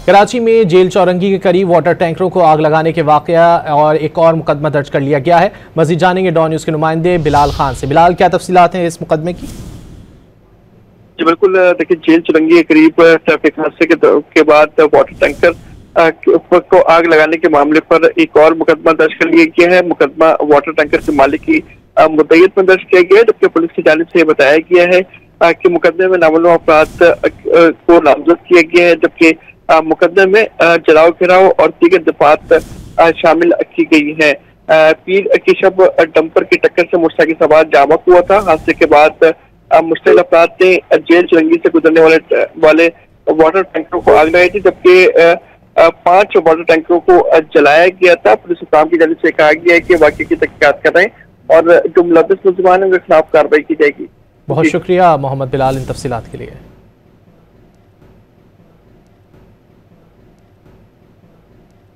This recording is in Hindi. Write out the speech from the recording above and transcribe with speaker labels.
Speaker 1: कराची में जेल चौरंगी के करीब वाटर टैंकरों को आग लगाने के वाकया और एक और मुकदमा दर्ज कर लिया गया है। मजीद जानेंगे डॉन न्यूज़ के नुमाइंदे बिलाल खान से। बिलाल, क्या तफसीलात हैं इस मुकदमे की?
Speaker 2: जी बिल्कुल, देखिए जेल चौरंगी के करीब ट्रैफिक हादसे के बाद वाटर टैंकर को आग लगाने के मामले पर एक और मुकदमा दर्ज कर लिया गया है। मुकदमा वाटर टैंकर के मालिक की मुद्दईयत में दर्ज किया गया है, जबकि पुलिस की जानिब से ये बताया गया है कि मुकदमे में नामालूम अफराद को नामजद किया गया है, जबकि मुकदमे में जलाओ गिराव और दीगर दफात शामिल की गई है। पीर की शब डंपर की टक्कर से मोटरसाइकिल सवार जामक हुआ था। हादसे के बाद मुश्तल अफराद ने जेल चौरंगी से गुजरने वाले वाटर टैंकरों को आग लगाई थी, जबकि 5 वाटर टैंकरों को जलाया गया था। पुलिस हुकाम की जानिब से कहा गया है कि वाकई की तहकीकात कर रहे हैं और जो मुलव्वस मुलजिमान है उनके खिलाफ कार्रवाई की जाएगी।
Speaker 1: बहुत शुक्रिया मोहम्मद बिलाल इन तफसीलात के लिए।